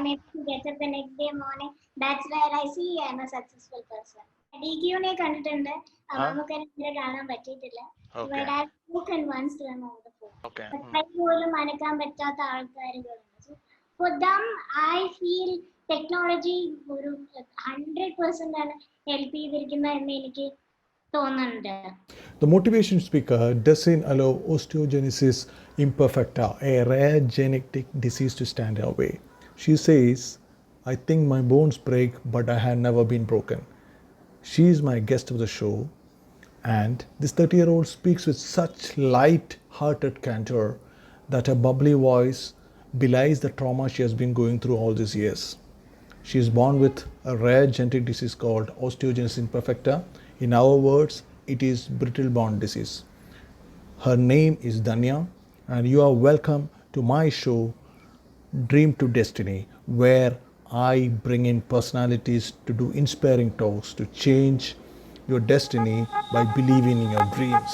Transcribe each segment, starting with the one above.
I'm able to get up the next day morning. That's where I see I'm a successful person. DQ-ne കണ്ടിട്ടുണ്ട്, നമുക്കെന്നെ കാണാൻ പറ്റിയിട്ടില്ല. But I've spoken once to him on the phone. But പോലും അനക്കാൻ പറ്റാത്ത ആൾക്കാരുകളുണ്ട്. So for them, I feel technology ഒരു 100% ആണ് help ചെയ്തിരിക്കുന്നത് എന്ന് എനിക്ക് തോന്നുന്നുണ്ട്. The motivation speaker doesn't allow osteogenesis imperfecta, a rare genetic disease, to stand her way. She says, I think my bones break, but I have never been broken. She is my guest of the show, and this 30-year-old speaks with such light-hearted candor that her bubbly voice belies the trauma she has been going through all these years. She is born with a rare genetic disease called osteogenesis imperfecta. In our words, it is brittle bone disease. Her name is Dhanya, and you are welcome to my show, Dream to Destiny, where I bring in personalities to do inspiring talks to change your destiny by believing in your dreams.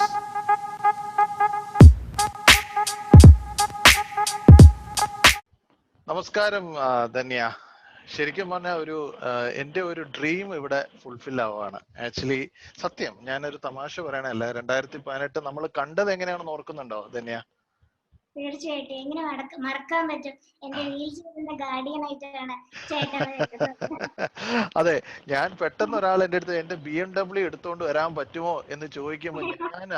നമസ്കാരം ധന്യ. ശരിക്കും പറഞ്ഞാൽ എൻ്റെ ഒരു dream ഇവിടെ fulfil ആവുകയാണ്. Actually സത്യം, ഞാനൊരു തമാശ പറയണല്ല. 2018 നമ്മൾ കണ്ടത് എങ്ങനെയാണെന്ന് ഓർക്കുന്നുണ്ടോ ധന്യ? തീർച്ചയായിട്ടും. എങ്ങനെ മറക്കാൻ പറ്റും? എന്റെ വീൽ ചെയറിന്റെ ഗാർഡിയനായിട്ടാണ് ചേട്ടൻ. അതെ, ഞാൻ പെട്ടെന്ന് ഒരാൾ എൻ്റെ അടുത്ത് എന്റെ BMW എടുത്തുകൊണ്ട് വരാൻ പറ്റുമോ എന്ന് ചോദിക്കുമ്പോൾ ഞാൻ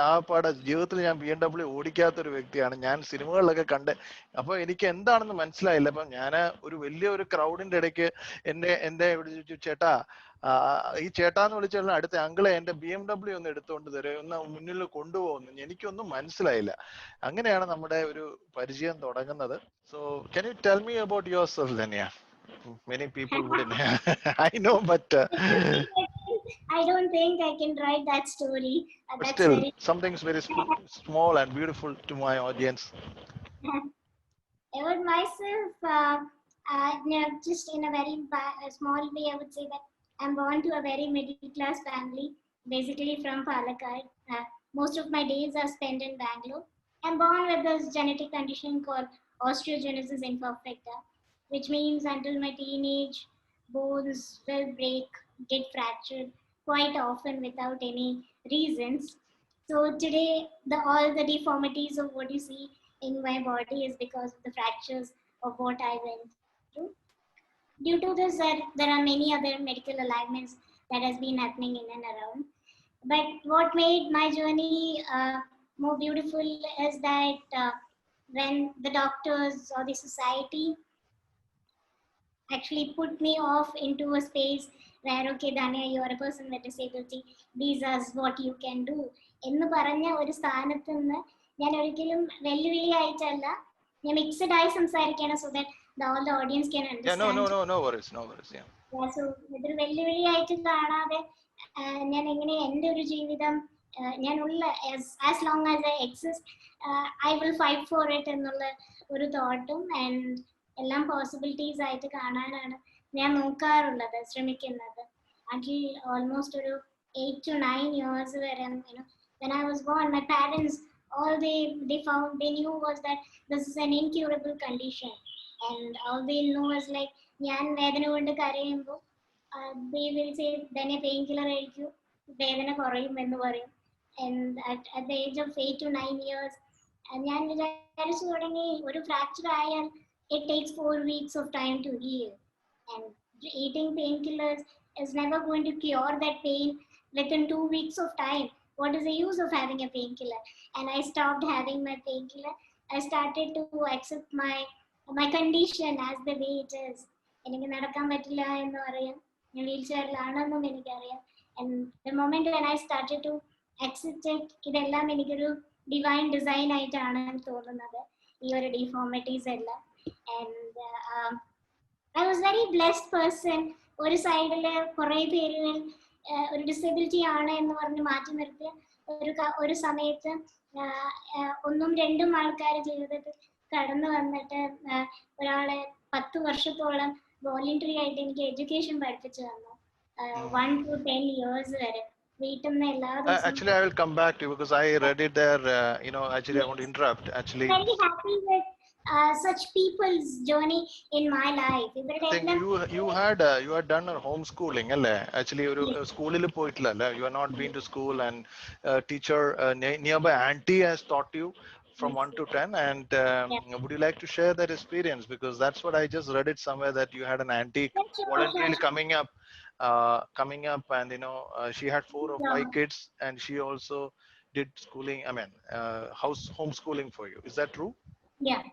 ജീവിതത്തിൽ ഞാൻ BMW ഓടിക്കാത്തൊരു വ്യക്തിയാണ്. ഞാൻ സിനിമകളിലൊക്കെ കണ്ട്, അപ്പൊ എനിക്ക് എന്താണെന്ന് മനസ്സിലായില്ല. അപ്പൊ ഞാൻ ഒരു വലിയൊരു ക്രൗഡിന്റെ ഇടയ്ക്ക് എന്റെ ഇവിടെ ചോദിച്ചു, ചേട്ടാ ഈ ചേട്ടാന്ന് വിളിച്ചാൽ അടുത്ത അങ്കിളെ എന്റെ BMW ഒന്ന് എടുത്തുകൊണ്ട് തരും, ഒന്ന് മുന്നിൽ കൊണ്ടുപോകുന്നു. എനിക്കൊന്നും മനസ്സിലായില്ല. അങ്ങനെയാണ് നമ്മുടെ ഒരു പരിചയം തുടങ്ങുന്നത്. So can you tell me about yourself, Dhanya? Many people wouldn't. I know, but I don't think I can write that story. But still, something's very small and beautiful to my audience. About myself, just in a very small way, I would say that I'm born to a very middle class family, basically from Palakkad. Most of my days are spent in Bangalore. I'm born with this genetic condition called osteogenesis imperfecta, which means until my teenage, bones will break, get fractured quite often without any reasons. So today, all the deformities of what you see in my body is because of the fractures of what I went through. Due to this, there are many other medical alignments that has been happening in and around. But what made my journey more beautiful is that when the doctors or the society actually put me off into a space where, okay, Dhanya, you are a person with disability, these are what you can do എന്ന് പറഞ്ഞ ഒരു സ്ഥാനത്ത് നിന്ന് ഞാൻ ഒരിക്കലും വെല്ലുവിളിയായിട്ടല്ല, ഞാൻ mixed ആയി സംസാരിക്കണം, so that all the audience can understand. No worries. Yeah. So ഇതൊരു വെല്ലുവിളിയായിട്ട് കാണാതെ ഞാൻ എങ്ങനെ എൻ്റെ ഒരു ജീവിതം ഞാൻ ഉള്ള as long as I exist, I will fight for it എന്നുള്ള ഒരു തോട്ടും ആൻഡ് എല്ലാം പോസിബിലിറ്റീസ് ആയിട്ട് കാണാനാണ് ഞാൻ നോക്കാറുള്ളത്, ശ്രമിക്കുന്നത്. Until almost ഒരു 8 to 9 years വരെ, when I was born, my parents, all they found, they knew was that this is an incurable condition, and all they know is like ഞാൻ വേദന കൊണ്ട് കരയുമ്പോൾ they will say then a painkiller കഴിക്കൂ, വേദന കുറയും എന്ന് പറയും. And at the age of 8 to 9 years, ഞാൻ വിചാരിച്ചു തുടങ്ങി ഒരു ഫ്രാക്ചർ ആയാൽ it takes 4 weeks of time to heal, and eating painkillers is never going to cure that pain within 2 weeks of time. What is the use of having a painkiller? And I stopped having my painkiller. I started to accept my condition as the way it is. എനിക്ക് നടക്കാൻ പറ്റില്ല എന്ന് അറിയാം, ഞാൻ wheel ചെയറിലാണെന്നും എനിക്കറിയാം. And the moment when I started to accept it, ഇതെല്ലാം എനിക്കൊരു divine design ആയിട്ടാണ് തോന്നുന്നത്, ഈ ഒരു ഡിഫോർമിറ്റീസ് എല്ലാം. And I was very blessed person. ഒരു സൈഡില് കുറെ പേരുകൾ ഒരു ഡിസബിലിറ്റി ആണ് എന്ന് പറഞ്ഞ് മാറ്റി നിർത്തിയ ഒരു സമയത്ത് ഒന്നും രണ്ടും ആൾക്കാർ ജീവിതത്തിൽ കടന്നു വന്നിട്ട് ഒരാളെ 10 വർഷത്തോളം വോളണ്ടറി ആയിട്ട് എനിക്ക് എഡ്യൂക്കേഷൻ പഠിപ്പിച്ചു തന്നു, 1 to 10 years വരെ. Actually, I will come back to you because I read it there. Actually, I want to interrupt. Actually, very happy with such people's journey in my life. I think you had done a homeschooling, alle? Actually, ഒരു സ്കൂളിൽ പോയിട്ടില്ല, അല്ലേ? You are not been to school, and teacher nearby auntie has taught you from 1 to 10. And would you like to share that experience? Because that's what I just read it somewhere, that you had an auntie voluntarily coming up, and she had 4 or 5 kids, and she also did schooling. I mean, homeschooling for you. Is that true? Yeah.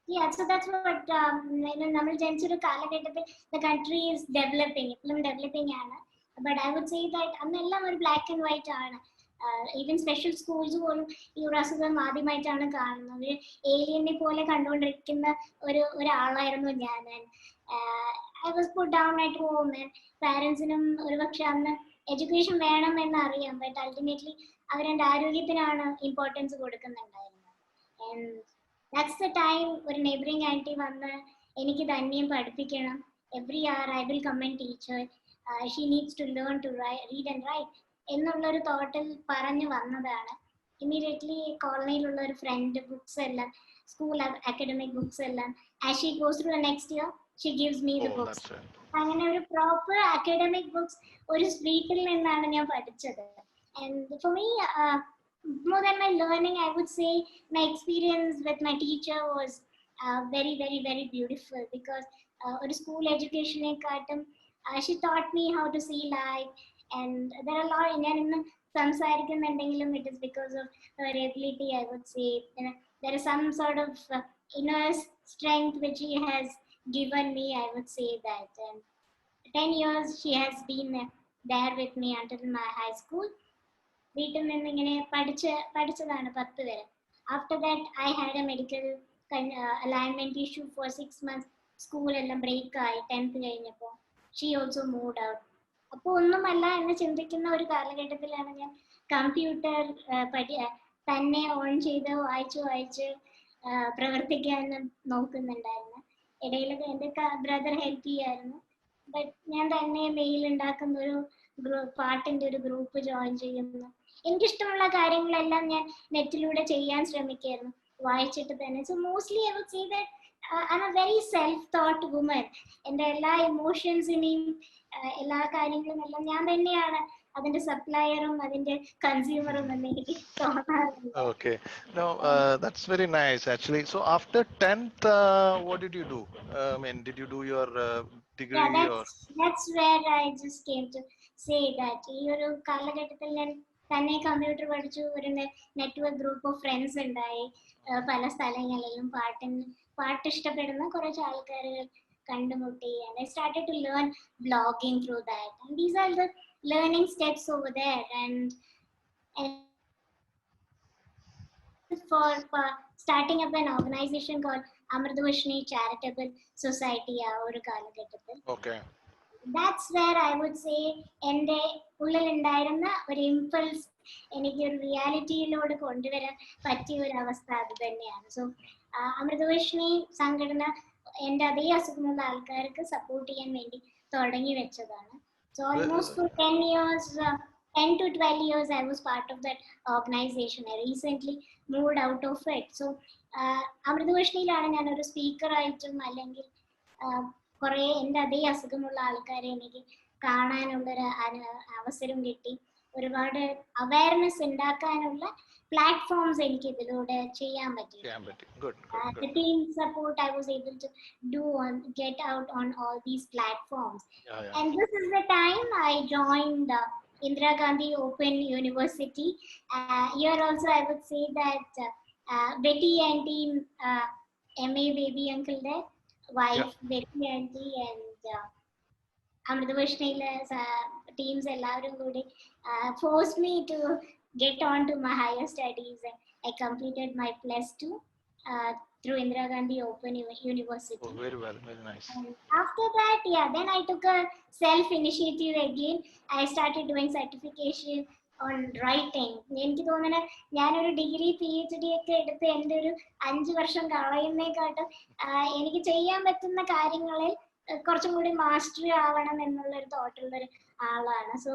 Yeah, so that's what നമ്മൾ ജനിച്ചൊരു കാലഘട്ടത്തിൽ the country is developing, ഇപ്പോഴും developing ആണ്. But I would say that അന്നെല്ലാം ഒരു black and white ആണ്. Even special schools പോലും ഈ ഒരു അസുഖം ആദ്യമായിട്ടാണ് കാണുന്നത്. ഒരു ഏലിയനെ പോലെ കണ്ടുകൊണ്ടിരിക്കുന്ന ഒരാളായിരുന്നു ഞാൻ. I was put down at home. പാരൻസിനും ഒരുപക്ഷെ അന്ന് എഡ്യൂക്കേഷൻ വേണം എന്നറിയാം, ബട്ട് അൾട്ടിമേറ്റ്ലി അവരെൻ്റെ ആരോഗ്യത്തിനാണ് ഇമ്പോർട്ടൻസ് കൊടുക്കുന്നുണ്ടായിരുന്നത്. And that's the time ഒരു നെയ്ബറിംഗ് ആന്റി വന്ന് എനിക്ക് തന്നെയും പഠിപ്പിക്കണം. Every hour I will come and teach her. She needs to learn to read and write എന്നുള്ളൊരു തോട്ടിൽ പറഞ്ഞു വന്നതാണ്. ഇമ്മീഡിയറ്റ്ലി കോളനിയിലുള്ള ഒരു ഫ്രണ്ട് ബുക്സ് എല്ലാം, സ്കൂൾ അക്കാഡമിക് ബുക്സ് എല്ലാം, as she goes through the next year she gives me the books. അങ്ങനെ ഒരു proper academic books ഒരു വീട്ടിൽ നിന്നാണ് ഞാൻ പഠിച്ചത്. And for me, more than my learning, I would say my experience with my teacher was very, very, very beautiful, because ഒരു school എഡ്യൂക്കേഷനെക്കാട്ടും she taught me how to see life. And there are a lot, ഞാൻ ഇന്ന് സംസാരിക്കുന്നുണ്ടെങ്കിലും it is because of her ability. I would say there is some sort of inner strength which she has given me, I would say that. And 10 years she has been there with me until my high school. വീട്ടിൽ നിന്ന് ഇങ്ങനെ പഠിച്ചതാണ് 10 വരെ. After that I had a medical alignment issue for 6 months. സ്കൂളെല്ലാം break ആയി 10th കഴിഞ്ഞപ്പോൾ. She also moved out. അപ്പോൾ ഒന്നുമല്ല എന്ന് ചിന്തിക്കുന്ന ഒരു കാലഘട്ടത്തിലാണ് ഞാൻ കമ്പ്യൂട്ടർ തന്നെ ഓൺ ചെയ്ത് വായിച്ച് പ്രവർത്തിക്കാൻ നോക്കുന്നുണ്ടായിരുന്നു. ഇടയിൽ എൻ്റെ ബ്രദർ ഹെൽപ്പ് ചെയ്യായിരുന്നു. ബട്ട് ഞാൻ തന്നെ മെയിൽ ഉണ്ടാക്കുന്ന ഒരു പാട്ടിൻ്റെ ഒരു ഗ്രൂപ്പ് ജോയിൻ ചെയ്യുന്നു. എനിക്കിഷ്ടമുള്ള കാര്യങ്ങളെല്ലാം ഞാൻ നെറ്റിലൂടെ ചെയ്യാൻ ശ്രമിക്കായിരുന്നു, വായിച്ചിട്ട് തന്നെ. So mostly I would say that I am a very self taught woman. എൻ്റെ എല്ലാ ഇമോഷൻസിനെയും എല്ലാ കാര്യങ്ങളും എല്ലാം ഞാൻ തന്നെയാണ് അതിന്റെ സപ്ലയറും അതിന്റെ കൺസ്യൂമറും എന്ന് എനിക്ക് തോന്നാറുണ്ട്. Okay, no, that's very nice actually. So after 10th, what did you do? I mean, did you do your degree? Yeah, that's where I just came to say that ഈ ഒരു കാലഘട്ടത്തിൽ ഞാൻ തന്നെ കമ്പ്യൂട്ടർ പഠിച്ചു. ഒരു നെറ്റ്വർക്ക് ഗ്രൂപ്പ് ഓഫ് ഫ്രണ്ട്സ് ഉണ്ടായി പല സ്ഥലങ്ങളിലും. പാട്ട് ഇഷ്ടപ്പെടുന്ന കുറച്ച് ആൾക്കാർ കണ്ടുമുട്ടി. And I started to learn blogging through that. And these are the learning steps over there. And for starting up an organization called Amritavashini Charitable Society ആ ഒരു കാലഘട്ടത്തിൽ. Okay. That's where I would say എൻ്റെ ഉള്ളിലുണ്ടായിരുന്ന ഒരു impulse എനിക്ക് ഒരു റിയാലിറ്റിയിലൂടെ കൊണ്ടുവരാൻ പറ്റിയ ഒരു അവസ്ഥ അത് തന്നെയാണ്. സോ അമൃതവർഷിണി സംഘടന എൻ്റെ അതേ അസുഖമുള്ള ആൾക്കാർക്ക് സപ്പോർട്ട് ചെയ്യാൻ വേണ്ടി തുടങ്ങി വെച്ചതാണ്. So almost for 10 to 12 years I was part of that organization. I recently moved out of it. So അമൃതവർഷിണിയിലാണ് ഞാനൊരു സ്പീക്കറായിട്ടും അല്ലെങ്കിൽ കുറേ എൻ്റെ അതേ അസുഖമുള്ള ആൾക്കാരെ എനിക്ക് കാണാനുള്ളൊരു അവസരം കിട്ടി. ഒരുപാട് അവയർനെസ് ഉണ്ടാക്കാനുള്ള പ്ലാറ്റ്ഫോംസ് എനിക്ക് ഇതിലൂടെ ചെയ്യാൻ പറ്റി. The team support I was able to do get out on all these platforms. And this is the time I joined Indira Gandhi Open University. Here also I would say that Betty and team, MA baby uncle there, wife Betty auntie and അമൃതവർഷിണിയിലെ teams എല്ലാവരും കൂടി forced me to get on to my higher studies. I completed my +2 through Indira Gandhi Open University. Oh, very well, very nice. And after that, then I took a self-initiative again. I started doing certification on writing. എനിക്ക് തോന്നുന്നു ഞാനൊരു degree PhD ഒക്കെ എടുത്ത് എൻ്റെ ഒരു 5 വർഷം കളയുന്നേക്കാട്ടും എനിക്ക് ചെയ്യാൻ പറ്റുന്ന കാര്യങ്ങളിൽ കുറച്ചും കൂടി മാസ്റ്ററി ആവണം എന്നുള്ളൊരു തോട്ടുള്ളൊരു ആളാണ്. സോ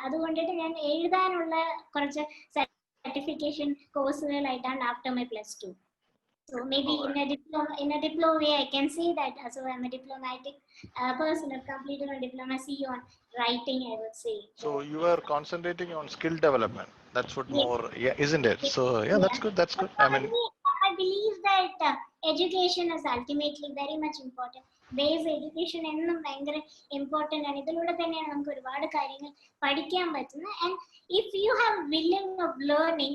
അതുകൊണ്ടിട്ട് ഞാൻ എഴുതാനുള്ള കുറച്ച് സർട്ടിഫിക്കേഷൻ കോഴ്സുകളായിട്ടാണ് after my +2. So maybe in a diploma way, I can say that. So I'm a diplomatic person. I've completed my diplomacy on writing, I would say. So you are concentrating on skill development. That's what Yes. more, yeah, isn't it? Yes. So yeah, that's Yeah. good. That's But good. I mean, probably I believe that education is ultimately very much important. Base education എന്നും ഭയങ്കര important ആണ്. ഇതിലൂടെ തന്നെയാണ് നമുക്ക് ഒരുപാട് കാര്യങ്ങൾ പഠിക്കാൻ പറ്റുന്നത്. And if you have willing of learning,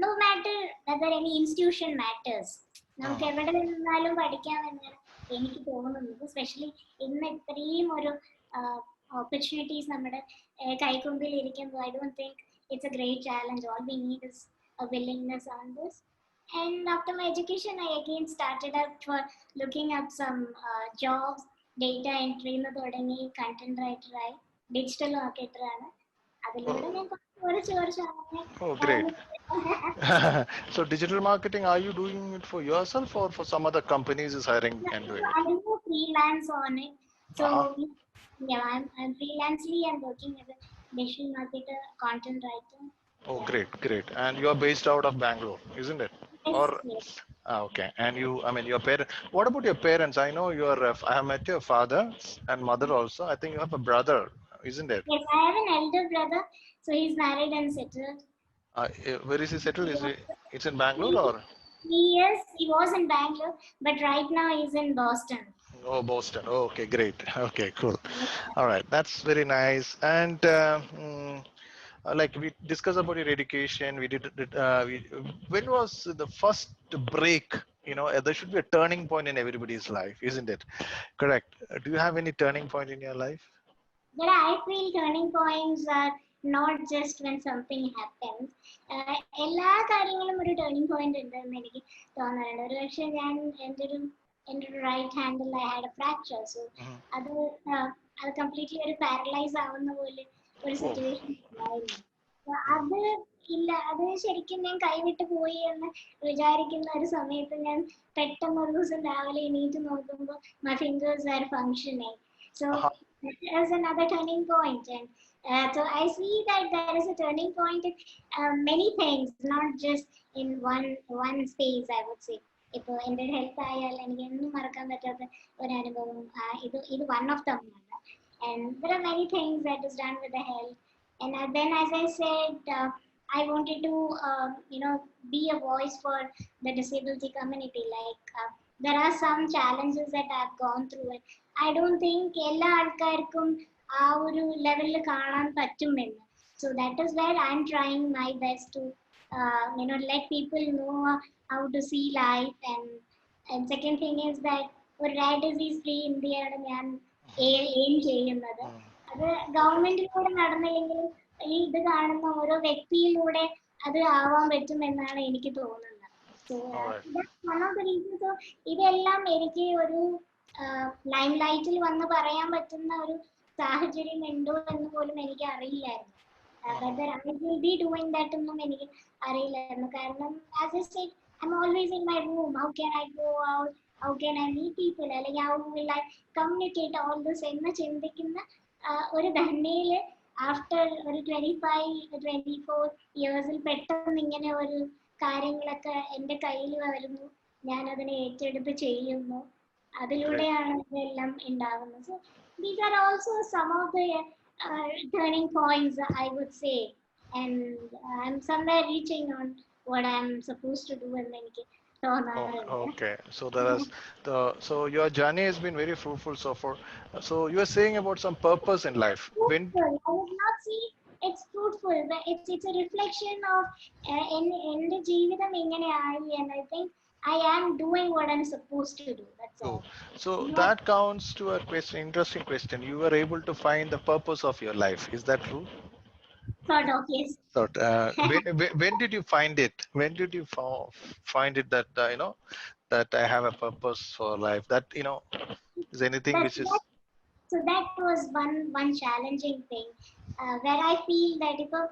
no matter whether any institution matters, നമുക്ക് എവിടെ നിന്നാലും പഠിക്കാമെന്നാണ് എനിക്ക് തോന്നുന്നത്. എസ്പെഷ്യലി ഇന്ന് ഇത്രയും ഒരു ഓപ്പർച്യൂണിറ്റീസ് നമ്മുടെ കൈക്കൊമ്പിൽ ഇരിക്കുമ്പോൾ I don't think it's a great challenge. All we need is a willingness on this. And after my education, I again started up for looking up some jobs, data entry, content writer, digital marketer. oh, great. So digital marketing, are you doing it for yourself or for some other companies is hiring and doing it? I do freelance on it. So yeah, I'm freelancely and working as a digital marketer, content writer. Oh, great, great. And you are based out of Bangalore, isn't it? Yes, Or yes. okay. And you, I mean, your parents. What about your parents? I know you are. I have met your father and mother also. I think you have a brother, isn't it? Yes, I have an elder brother, so he's married and settled. Where is he settled? Is it? It's in Bangalore or? He was in Bangalore, but right now he's in Boston. Oh, Boston. Oh, okay, great. Okay, cool. All right, that's very nice. And like we discussed about your education, when was the first break? You know, there should be a turning point in everybody's life, isn't it? Correct. Do you have any turning point in your life? But I feel turning points are not just when something happens. എല്ലാ കാര്യങ്ങളും ഒരു turning point ഉണ്ടെന്ന് എനിക്ക് തോന്നാറുണ്ട്. ഒരു പക്ഷേ ഞാൻ എൻ്റെ ഒരു റൈറ്റ് ഹാൻഡിൽ I had a fracture. So അത് കംപ്ലീറ്റ്ലി ഒരു പാരലൈസ് ആവുന്ന പോലെ ഒരു സിറ്റുവേഷൻ ഉണ്ടായിരുന്നു. അത് ഇല്ല, അത് ശരിക്കും ഞാൻ കൈവിട്ട് പോയി എന്ന് വിചാരിക്കുന്ന ഒരു സമയത്ത് ഞാൻ പെട്ടെന്ന് ഒരു ദിവസം രാവിലെ എണീറ്റ് നോക്കുമ്പോൾ my fingers are functioning. So that is another turning point. And so I see that there is a turning point in many things, not just in one space, I would say. ഇപ്പോൾ എൻ്റെ health ആയാൽ എനിക്ക് എന്നും മറക്കാൻ പറ്റാത്ത ഒരു അനുഭവം ഇത് one of them ആണ്. And there are many things that is done with the health. And then, as I said, I wanted to, be a voice for the disability community. Like there are some challenges that I've gone through. And I don't think എല്ലാ ആൾക്കാർക്കും ആ ഒരു ലെവലിൽ കാണാൻ പറ്റുമെന്ന്. So that is where I'm trying my best to, let people know how to see life. And second thing is that ഒരു rare disease free ഇന്ത്യയാണ് ഞാൻ aim ചെയ്യുന്നത്. അത് ഗവൺമെന്റിലൂടെ നടന്നില്ലെങ്കിലും ഈ ഇത് കാണുന്ന ഓരോ വ്യക്തിയിലൂടെ അത് ആവാൻ പറ്റുമെന്നാണ് എനിക്ക് തോന്നുന്നത്. So one of the reasons. So ഇതെല്ലാം എനിക്ക് ഒരു ലൈം ലൈറ്റിൽ വന്ന് പറയാൻ പറ്റുന്ന ഒരു സാഹചര്യം ഉണ്ടോ എന്ന് പോലും എനിക്ക് അറിയില്ലായിരുന്നു. whether I will be doing that ഒന്നും എനിക്ക് അറിയില്ലായിരുന്നു. കാരണം as I said, I'm always in my room. How can I go out? How can I meet people? അല്ലെങ്കിൽ how will I communicate all this എന്ന് ചിന്തിക്കുന്ന ഒരു ധന്യയിൽ ആഫ്റ്റർ ഒരു 25-24 ഇയേഴ്സിൽ പെട്ടെന്ന് ഇങ്ങനെ ഒരു കാര്യങ്ങളൊക്കെ എൻ്റെ കയ്യിൽ വരുന്നു, ഞാൻ അതിനെ ഏറ്റെടുത്ത് ചെയ്യുന്നു, അതിലൂടെയാണ് ഇതെല്ലാം ഉണ്ടാകുന്നത്. So these are also some of the turning points, I would say. And I'm somewhere reaching on what I'm supposed to do എന്ന് എനിക്ക് തോന്നാറുണ്ട്. Okay, so so your journey has been very fruitful so far. So you are saying about some purpose in life. I would not say it's fruitful, but it's a reflection of എൻ്റെ ജീവിതം എങ്ങനെയായി. And I think I am doing what I'm supposed to do. That's all. So that counts to a question, interesting question. You were able to find the purpose of your life. Is that true? Sort of, yes. So when did you find it? When did you find it that that I have a purpose for life? That is anything which is. So that was one challenging thing where I feel that ഇപ്പോൾ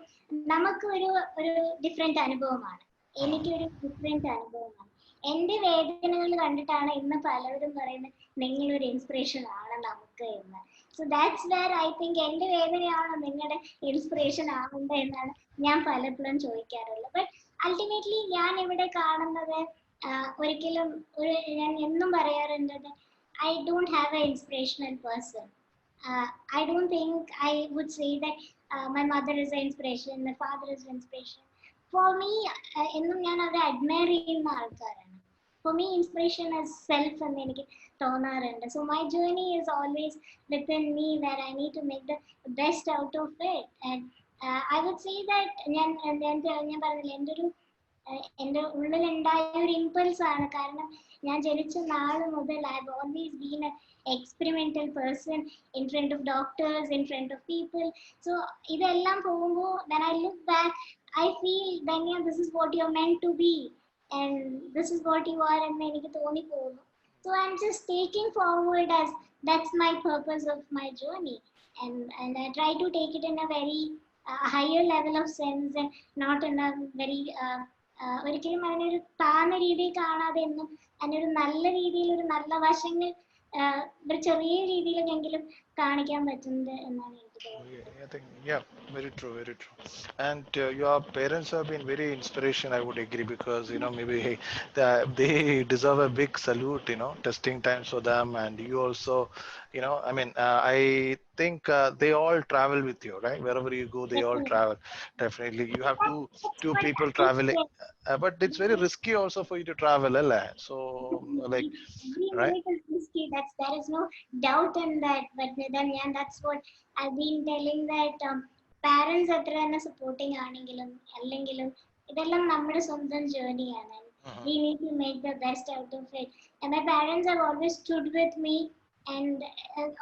നമുക്ക് ഒരു different അനുഭവമാണ്, എനിക്കൊരു different അനുഭവമാണ്. എൻ്റെ വേദനകൾ കണ്ടിട്ടാണ് ഇന്ന് പലവരും പറയുന്നത് നിങ്ങളൊരു ഇൻസ്പിറേഷൻ ആണ് നമുക്ക് എന്ന്. So that's where I think എൻ്റെ വേദനയാണോ നിങ്ങളുടെ ഇൻസ്പിറേഷൻ ആവേണ്ടത് എന്നാണ് ഞാൻ പലപ്പോഴും ചോദിക്കാറുള്ളത്. ബട്ട് അൾട്ടിമേറ്റ്ലി ഞാൻ ഇവിടെ കാണുന്നത് ഒരിക്കലും ഞാൻ എന്നും പറയാറുണ്ട്, I don't have an inspirational person. I don't think I would say that my mother is an inspiration, my father is an inspiration. For me, എന്നും ഞാൻ അവരെ admire ചെയ്യുന്ന ആൾക്കാരാണ്. For me, inspiration is self എന്ന് എനിക്ക് തോന്നാറുണ്ട്. So my journey is always within me, where I need to make the best out of it. And I would say that ഞാൻ പറഞ്ഞില്ല, എൻ്റെ ഉള്ളിലുണ്ടായ ഒരു ഇമ്പൾസ് ആണ്. കാരണം ഞാൻ ജനിച്ച നാൾ മുതൽ I have always been a experimental person in front of doctors, in front of people. So ഇതെല്ലാം പോകുമ്പോൾ when I look back, I feel Dhanya, this is what you're meant to be and this is what you are എന്ന് എനിക്ക് തോന്നിപ്പോകുന്നു. So I'm just taking forward as that's my purpose of my journey, and I try to take it in a very higher level of sense and not in a very ഒരിക്കലും അതിനൊരു താന്ന രീതിയിൽ കാണാതെ എന്നും അതിനൊരു നല്ല രീതിയിൽ ഒരു നല്ല വശങ്ങൾ ഒരു ചെറിയ രീതിയിലെങ്കിലും കാണിക്കാൻ പറ്റുന്നത് എന്നാണ് എനിക്ക് തോന്നുന്നത്. I think, yeah, very true, very true. And your parents have been very inspiration, I would agree, because maybe they deserve a big salute. Testing times for them, and you also, I mean, I think they all travel with you, right? Wherever you go, they all travel. Definitely, you have two people traveling, but it's very risky also for you to travel, so like, Every right? minute is risky. There is no doubt in that. But then, yeah, that's what I've been telling that parents എത്ര തന്നെ supporting ആണെങ്കിലും അല്ലെങ്കിലും ഇതെല്ലാം നമ്മുടെ സ്വന്തം ജേർണിയാണ്. We need to make the best out of it. And my parents have always stood with me and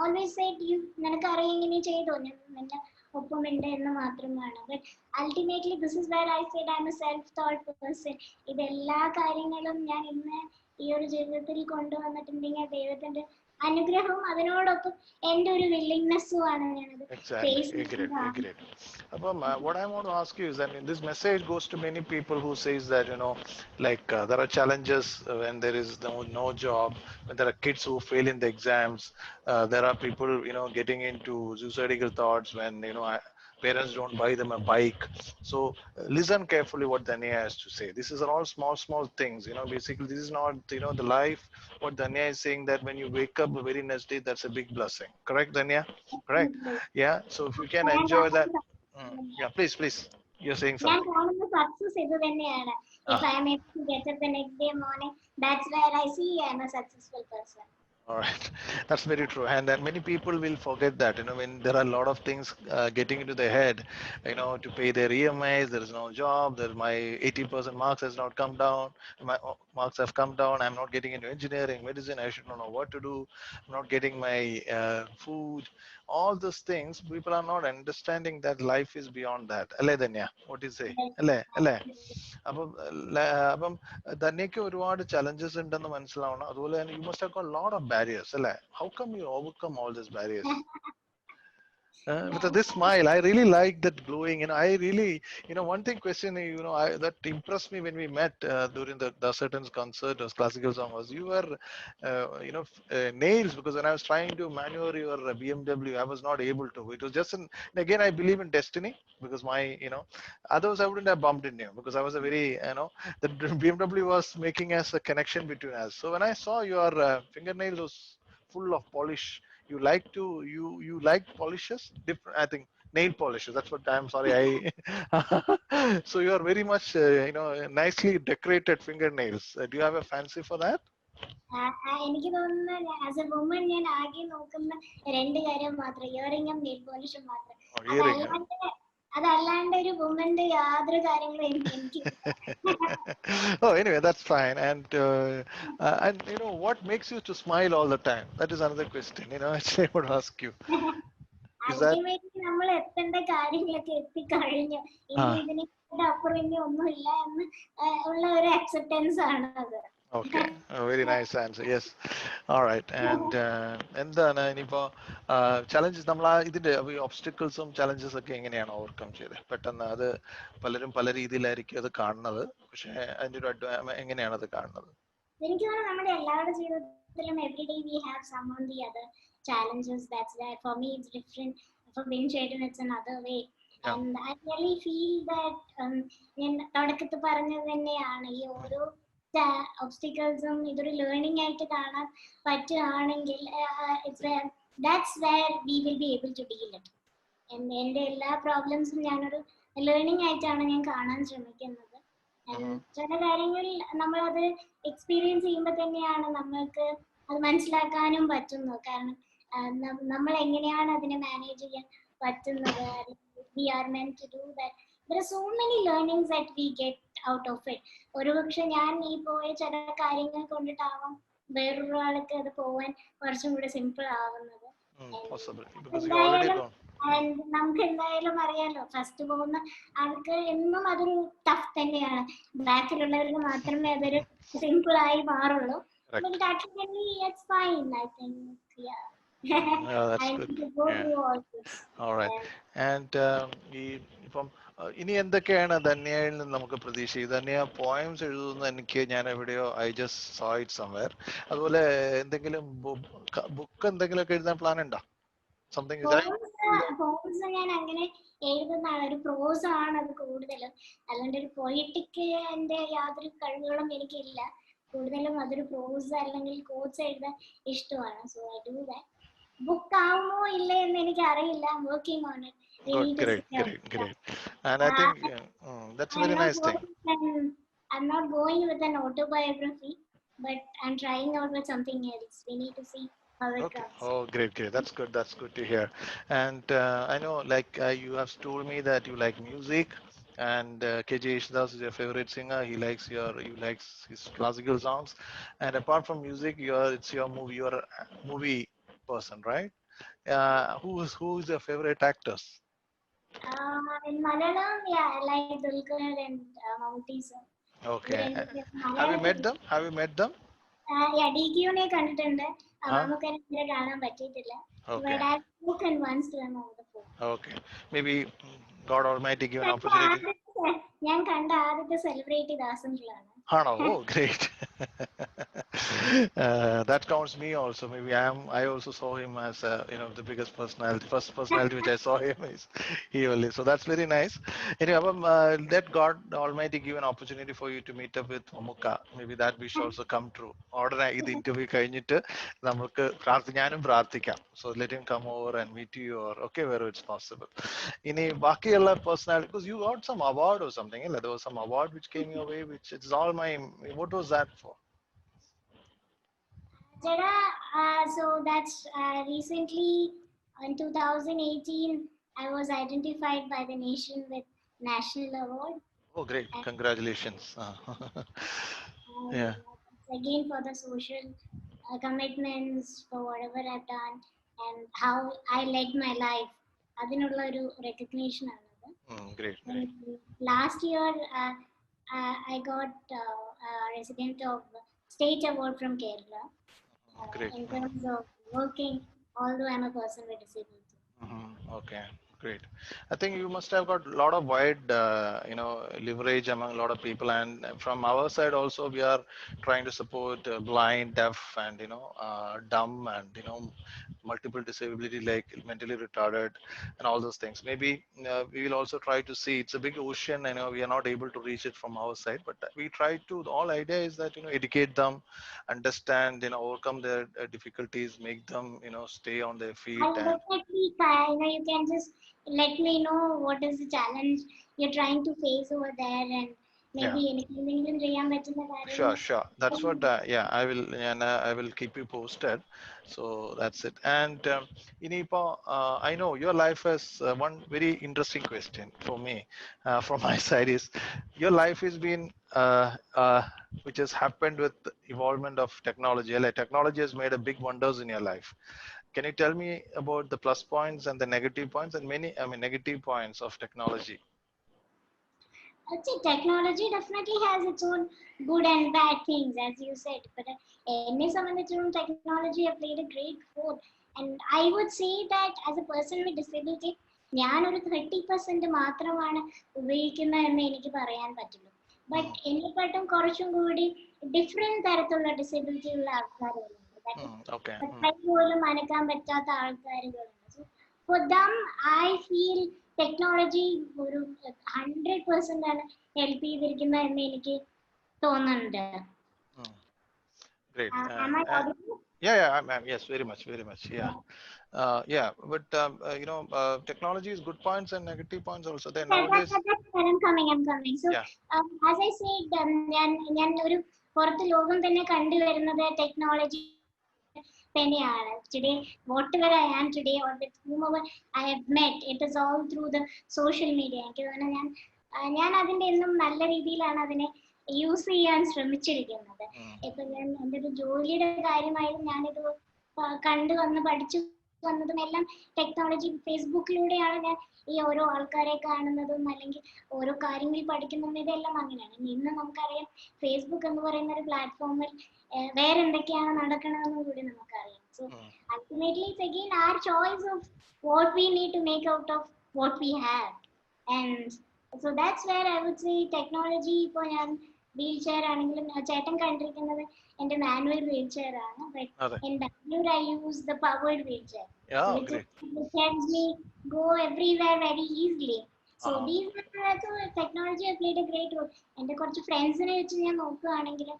always said, നിനക്ക് അറിയാം ഇങ്ങനെ ചെയ്തോ, നിന്നെ ഒപ്പമുണ്ട് എന്ന് മാത്രമാണ്. But ultimately, this is where I said I'm a self-taught person. ഇതെല്ലാ കാര്യങ്ങളും ഞാൻ ഇന്ന് ഈ ഒരു ജീവിതത്തിൽ കൊണ്ടുവന്നിട്ടുണ്ടെങ്കിൽ ദൈവത്തിന്റെ അനുഗ്രഹവും അതിനോടൊപ്പം എൻ്റെ ഒരു വില്ലിങ്നെസ്സും ആണ് ഞാനത് ഫേസ് ചെയ്യുന്നത്. What I want to ask you is that this message goes to many people who says that like there are challenges when there is no job, when there are kids who fail in the exams, there are people getting into suicidal thoughts when parents don't buy them a bike. So listen carefully what Dhanya has to say. This is all small things. Basically this is not the life. What Dhanya is saying, that when you wake up the very next day, that's a big blessing. Correct, Dhanya? Correct. Yeah. So if you can enjoy that. Yeah, please. You're saying ഞാൻ something. കാണുന്ന success ഇത് തന്നെയാണ്. If I am able to get up the next day morning, that's where I see I am a successful person. All right, that's very true, and that many people will forget that when there are a lot of things getting into their head, to pay their EMIs. There is no job. My 80% marks has not come down. My marks have come down. I'm not getting into engineering, medicine. I should not know what to do. I'm not getting my food. All those things, people are not understanding that life is beyond that. Alle Dhanya, what do you say? Alle. അപ്പം ധന്യക്ക് ഒരുപാട് challenges ഉണ്ടെന്ന് മനസ്സിലാവണം. അതുപോലെ തന്നെ you must have got lot of barriers അല്ലേ? How come you overcome all these barriers? With this smile, I really like that glowing. I really, one thing question, that impressed me when we met during the Certain concert or classical song was you were, nails, because when I was trying to maneuver your BMW, I was not able to. It was just again, I believe in destiny, because my, otherwise I wouldn't have bumped into you, because I was a very, the BMW was making us a connection between us. So when I saw your fingernails was full of polish. You like polishes, different, I think, nail polishes. That's what I'm sorry. So you are very much nicely decorated fingernails. Do you have a fancy for that? എനിക്ക് തോന്നുന്നു as A woman ഞാൻ ആകെ നോക്കുന്ന രണ്ട് കാര്യം മാത്രം, ഇയറിംഗും nail പോളിഷും മാത്രം. അതല്ലാണ്ട് ഒരു വുമന്റെ യാതൊരു കാര്യങ്ങളും എനിക്ക് Oh, anyway, that's fine. And what makes you to smile all the time? That is another question. Actually, I would ask you. Ultimately നമ്മൾ എത്തേണ്ട കാര്യങ്ങളൊക്കെ എത്തിക്കഴിഞ്ഞു, ഇനി ഇതിന് അപ്പുറം ഇനി ഒന്നുമില്ല എന്ന് ഉള്ള ഒരു അക്സെപ്റ്റൻസ് ആണ് അത്. Okay, very nice answer. Yes. All right. And എന്താണ് ഇനിയിപ്പോ ചലഞ്ചസ്, നമ്മൾ ഇതിന്റെ ഒബ്സ്റ്റക്കിൾസും ചലഞ്ചസ് ഒക്കെ എങ്ങനെയാണ് ഓവർകം ചെയ്തത്? പെട്ടെന്ന് അത് പലരും പല രീതിയിലായിരിക്കും അത് കാണുന്നത്, പക്ഷെ അതിന്റെ ഒരു എങ്ങനെയാണ് അത് കാണുന്നത്? എനിക്ക് തോന്നുന്നു നമ്മുടെ എല്ലാവരുടെ ജീവിതത്തിലും everyday we have some on the other challenges. That's that for me it's different. For Bin Shaitan it's another way. And I really feel that ഞാൻ തുടക്കത്തിൽ പറഞ്ഞത് തന്നെയാണ്, ഈ ഓരോ ഒബ്സ്റ്റിക്കിൾസും ഇതൊരു ലേണിംഗ് ആയിട്ട് കാണാൻ പറ്റുകയാണെങ്കിൽ that's where we will be able to deal it. എൻ്റെ എല്ലാ പ്രോബ്ലംസും ഞാനൊരു ലേണിംഗ് ആയിട്ടാണ് ഞാൻ കാണാൻ ശ്രമിക്കുന്നത്. ചില കാര്യങ്ങൾ നമ്മളത് എക്സ്പീരിയൻസ് ചെയ്യുമ്പോൾ തന്നെയാണ് നമ്മൾക്ക് അത് മനസ്സിലാക്കാനും പറ്റുന്നത്. കാരണം നമ്മൾ എങ്ങനെയാണ് അതിനെ മാനേജ് ചെയ്യാൻ പറ്റുന്നത്. We are meant to do that. There are so many learnings that we get out of it. ഒരുപക്ഷെ ഞാൻ ഈ പോയ ചില കാര്യങ്ങൾ കൊണ്ടിട്ടാവാം വേറൊരാൾക്ക് അത് പോവാൻ കുറച്ചും കൂടെ സിമ്പിൾ ആവുന്നത്. ആൻഡ് നമുക്ക് എന്തായാലും അറിയാലോ, ഫസ്റ്റ് പോകുന്ന ആൾക്ക് എന്നും അതൊരു ടഫ് തന്നെയാണ്. ബാക്കിലുള്ളവർക്ക് മാത്രമേ അതൊരു സിമ്പിൾ ആയി മാറുള്ളൂ. But actually it's fine, I think. Yeah. That's I good. need to go through all this. All right. And ഇപ്പം ഇനി എന്തൊക്കെയാണ് ധന്യയിൽ നിന്ന് നമുക്ക് പ്രതീക്ഷ? ധന്യ പോയംസ് എഴുതുന്ന എനിക്ക് ഞാൻ എവിടെയോ I just so it somewhere. അതുപോലെ എന്തെങ്കിലും ബുക്ക് എന്തെങ്കിലുമൊക്കെ എഴുതാൻ പ്ലാൻ ഉണ്ടോ? സംതിങ് പോംസ് ഞാൻ അങ്ങനെ എഴുതുന്ന ഒരു പ്രോസ് ആണ് അത് കൂടുതലും. അല്ലാണ്ട് ഒരു പൊയറ്റിക് എന്റെ യാതൊരു കഴിവുകളും എനിക്കില്ല. കൂടുതലും അതൊരു പ്രോസ് അല്ലെങ്കിൽ കോട്സ് എഴുതാൻ ഇഷ്ടമാണ്. So I do that. Book ആവുമോ ഇല്ലേ എന്ന് എനിക്ക് അറിയില്ല. Working on it. Great. And I think that's a very nice thing. I'm not going with an autobiography, but I'm trying out with something else. We need to see how it comes. Oh, great. That's good to hear. And I know, like you have told me that you like music, and KJ Yesudas is your favorite singer. He likes his classical songs. And apart from music, it's your movie. You're a movie person, right? Who is your favorite actors? In Malayalam, yeah, I like Dulquer and Mammootty sir. Okay. Have you met them? Yeah, DQ ne kandittunde. Mammukane idhare kaanan pattiyilla. But I have spoken once to him over the phone. Okay. Maybe God Almighty give an opportunity. ഞാൻ കണ്ട ആദ്യത്തെ celebrity ദാസനിലാണ്. Oh, great. That counts me also. Maybe I also saw him as the biggest personality. First personality which I saw him is he only. So that's very nice. Anyway, let God Almighty give an opportunity for you to meet up with Mamukka. Maybe that wish also come true. Order this interview കഴിഞ്ഞിട്ട് നമുക്ക് ഞാനും പ്രാർത്ഥിക്കാം. So let him come over and meet you, or okay, wherever it's possible. ഇനി ബാക്കിയുള്ള personality, because you got some award or something. There was some award which came your way, which it's all what was that for? So that's recently in 2018 I was identified by the nation with national award. Oh, great. Congratulations. Yeah. Again for the social commitments, for whatever I've done and how I led my life. അതിനുള്ള ഒരു recognition ആണത്. Great. Last year I got a resident of state award from Kerala. In terms of working, although I'm a person with disability. Okay, great. I think you must have got a lot of wide, leverage among a lot of people. And from our side also, we are trying to support blind, deaf, and dumb, and multiple disability like mentally retarded, and all those things. Maybe we will also try to see. It's a big ocean. We are not able to reach it from our side, but we try to. The whole idea is that educate them, understand, overcome their difficulties, make them stay on their feet. Definitely, you can just let me know what is the challenge you're trying to face over there, and maybe anything ചെയ്യാൻ പറ്റുന്ന കാര്യങ്ങൾ. Sure. That's what. I will keep you posted. So that's it. And Inipo, I know your life has one very interesting question for me. From my side is your life has been which has happened with the evolvement of technology. Like technology has made a big wonders in your life. Can you tell me about the plus points and the negative points and negative points of technology? Technology definitely has its own good and bad things, as you said. But എന്നെ സംബന്ധിച്ചിടത്തോളം technology have played a great role. And I would say that as a person with disability, ഞാനൊരു 30% മാത്രമാണ് ഉപയോഗിക്കുന്നതെന്ന് എനിക്ക് പറയാൻ പറ്റുള്ളൂ. But എന്നെക്കാട്ടും കുറച്ചും കൂടി ഡിഫറെന്റ് തരത്തിലുള്ള ഡിസബിലിറ്റി ഉള്ള ആൾക്കാരുകളുണ്ട്. പോലും അനക്കാൻ പറ്റാത്ത ആൾക്കാരുകളുണ്ട്. So for them I feel technology ഒരു 100% ആണ് ഹെൽപ്പ് ചെയ്തിരിക്കുന്നത് എന്ന് എനിക്ക് തോന്നുന്നുണ്ട്. Great. Am I audible? Yes, very much, very much. Yeah. Yeah, but technology is good points and negative points also. Then nowadays, I'm coming. So, yeah. as I said, ഞാൻ ഒരു പുറത്ത് ലോകം തന്നെ കണ്ടുവരുന്നത് ടെക്നോളജി തന്നെയാണ്. Today, whatever I am today or with whomever I have met, it is all through the social media. എനിക്ക് തോന്നുന്നു ഞാൻ അതിന്റെ എന്നും നല്ല രീതിയിലാണ് അതിനെ യൂസ് ചെയ്യാൻ ശ്രമിച്ചിരിക്കുന്നത്. ഇപ്പൊ ഞാൻ എൻ്റെ ഒരു ജോലിയുടെ കാര്യമായാലും ഞാനിത് കണ്ടു വന്ന് പഠിച്ചു വന്നതും എല്ലാം ടെക്നോളജി ഫേസ്ബുക്കിലൂടെയാണ് ഞാൻ ഈ ഓരോ ആൾക്കാരെ കാണുന്നതും അല്ലെങ്കിൽ ഓരോ കാര്യങ്ങൾ പഠിക്കുന്നതും ഇതെല്ലാം അങ്ങനെയാണ്. ഇന്ന് നമുക്കറിയാം ഫേസ്ബുക്ക് എന്ന് പറയുന്ന ഒരു പ്ലാറ്റ്ഫോമിൽ വേറെ എന്തൊക്കെയാണ് നടക്കണമെന്നും കൂടി നമുക്കറിയാം. So ultimately it's again our choice of what we need to make out of what we have. And so that's where I would say technology, ഇപ്പോൾ ഞാൻ വീൽ ചെയർ ആണെങ്കിലും ചേട്ടൻ കണ്ടിരിക്കുന്നത് എൻ്റെ മാനുവൽ വീൽ ചെയർ ആണ്. But in Bangalore I use the powered wheelchair, which helps me go everywhere very easily. So these are also technology has played a great role. എൻ്റെ കുറച്ച് ഫ്രണ്ട്സിനെ വെച്ച് ഞാൻ നോക്കുകയാണെങ്കിൽ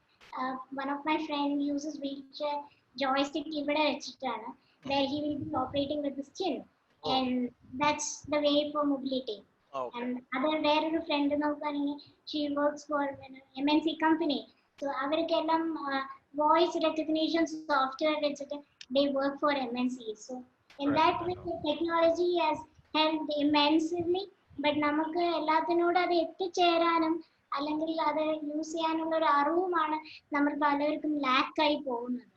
one of my friend uses wheelchair joystick ഇവിടെ വെച്ചിട്ടാണ്, where he will be operating with his chin, and that's the way for mobility. And other വേറൊരു front നോക്കുകയാണെങ്കിൽ she works for an MNC company. So അവർക്കെല്ലാം voice recognition software വെച്ചിട്ട് they work for MNC. So in that way technology has helped immensely. But നമുക്ക് എല്ലാത്തിനോട് അത് എത്തിച്ചേരാനും അല്ലെങ്കിൽ അത് use ചെയ്യാനുള്ള ഒരു അറിവുമാണ് നമ്മൾ പലർക്കും ലാക്കായി പോകുന്നത്.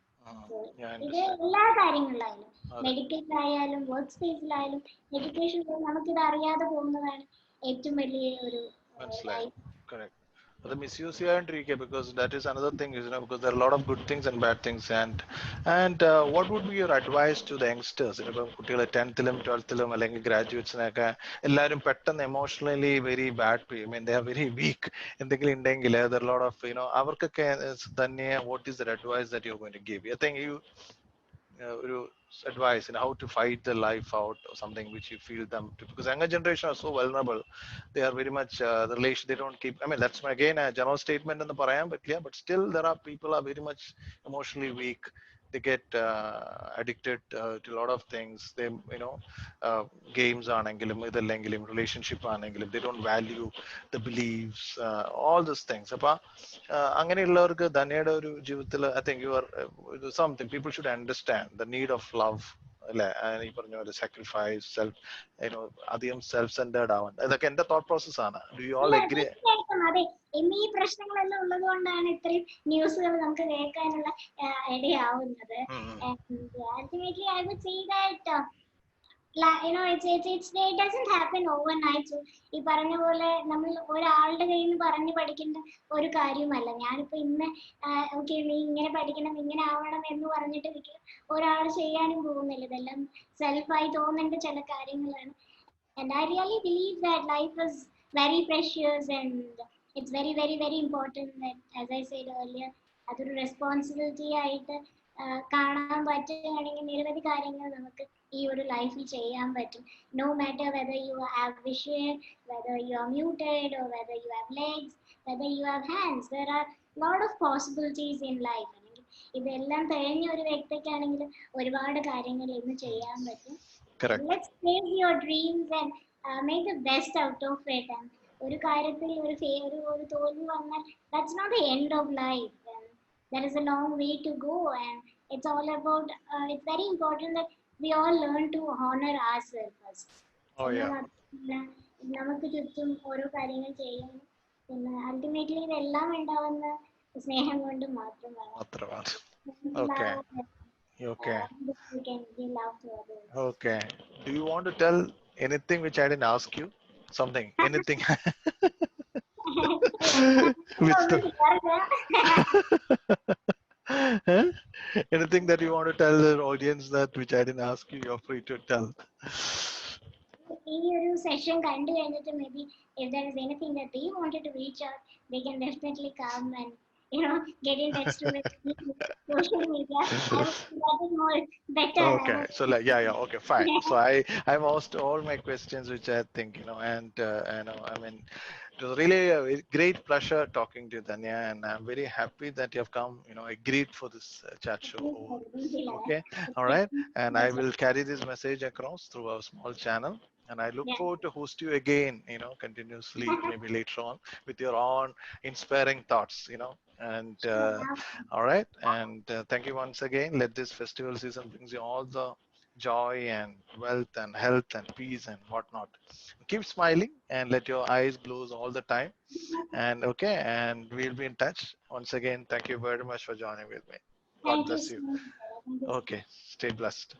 ഇത് എല്ലാ കാര്യങ്ങളിലായാലും മെഡിക്കലിലായാലും വർക്ക് സ്പേസിലായാലും എഡ്യൂക്കേഷനിലായാലും നമുക്കിത് അറിയാതെ പോകുന്നതാണ് ഏറ്റവും വലിയ ഒരു correct. The misuse because that is another thing, because there are a lot of good things and bad things. And what would be your advice to the youngsters? കുട്ടികൾ 10th-ലും 12th-ലും അല്ലെങ്കിൽ ഗ്രാജുവേറ്റ്സിനൊക്കെ എല്ലാവരും പെട്ടെന്ന് emotionally very bad, I mean they are very weak. എന്തെങ്കിലും ഉണ്ടെങ്കിൽ there are a lot of അവർക്കൊക്കെ തന്നെ what is the advice that you're going to give? I think you advice in how to fight the life out or something which you feel them to, because younger generation are so vulnerable. They are very much the relation, they don't keep, I mean that's again a general statement in the parayam, but yeah, but still there are people are very much emotionally weak. They get addicted to a lot of things. They games ആണെങ്കിലും ഇതല്ലെങ്കിലും relationship ആണെങ്കിലും they don't value the beliefs, all those things. അപ്പൊ അങ്ങനെയുള്ളവർക്ക് ധനയുടെ ഒരു ജീവിതത്തിൽ I think you are something people should understand the need of love, അല്ലെ? ഈ പറഞ്ഞ പോലെ sacrifice, അധികം സെൽഫ് സെന്റേർഡ് ആവാൻ, ഇതൊക്കെ എന്റെ തോട്ട് പ്രോസസ് ആണ്. Do you all agree? അതെ, ഈ പ്രശ്നങ്ങളെല്ലാം ഉള്ളത് കൊണ്ടാണ് ഇത്രയും ന്യൂസുകൾ നമുക്ക് കേൾക്കാനുള്ള ഇടയാവുന്നത്. Ultimately I would say that it doesn't happen overnight. So ഈ പറഞ്ഞ പോലെ നമ്മൾ ഒരാളുടെ കയ്യിൽ നിന്ന് പറഞ്ഞു പഠിക്കേണ്ട ഒരു കാര്യമല്ല. ഞാനിപ്പോ ഇന്ന് ഓക്കെ നീ ഇങ്ങനെ പഠിക്കണം ഇങ്ങനെ ആവണം എന്ന് പറഞ്ഞിട്ട് ഒരാൾ ചെയ്യാനും പോകുന്നില്ല. ഇതെല്ലാം സെൽഫായി തോന്നേണ്ട ചില കാര്യങ്ങളാണ്. And I really believe that life is very precious and it's very, very, very important that, as I said earlier, അതൊരു റെസ്പോൺസിബിലിറ്റി ആയിട്ട് കാണാൻ പറ്റുകയാണെങ്കിൽ നിരവധി കാര്യങ്ങൾ നമുക്ക് ഈ ഒരു ലൈഫിൽ ചെയ്യാൻ പറ്റും. No matter whether you have vision, whether you are muted, or whether you have legs, whether you have hands, there are lot of possibilities in life. ഇതെല്ലാം കഴിഞ്ഞ ഒരു വ്യക്തിക്കാണെങ്കിൽ ഒരുപാട് കാര്യങ്ങൾ ഇന്ന് ചെയ്യാൻ പറ്റും. Let's chase your dreams and make the best out of it. And ഒരു കാര്യത്തിൽ ഒരു തോൽവി വന്നാൽ that's not the end of life. And there is a long way to go, and it's all about it's very important that we all learn to honor ourselves first. നമുക്ക് ചുറ്റും ഓരോ കാര്യങ്ങൾ ചെയ്യാൻ പിന്നെ അൾട്ടിമേറ്റ്ലി ഇതെല്ലാം ഉണ്ടാവുന്ന സ്നേഹം കൊണ്ട് മാത്രമാണ്. Okay. Okay. Do you want to tell anything which I didn't ask you? Something, anything. Anything that you want to tell the audience that which I didn't ask you, you're free to tell. ഈ ഒരു session കണ്ടു കഴിഞ്ഞിട്ട് maybe if there is anything that they wanted to reach out, they can definitely come and get in touch with me through social media. I would think that is more better. Okay, so like, yeah, okay, fine. So I've asked all my questions, which I think, and I mean, it was really a great pleasure talking to you, Danya, and I'm very happy that you have come, agreed for this chat show. Okay, all right, and I will carry this message across through our small channel. And I look Yeah. forward to host you again, continuously, maybe later on with your own inspiring thoughts, and all right. And thank you once again. Let this festival season brings you all the joy and wealth and health and peace and whatnot. Keep smiling and let your eyes glow all the time. And okay, and we'll be in touch. Once again, thank you very much for joining with me. God Thank you bless so you. much. Thank you so much. Okay, stay blessed.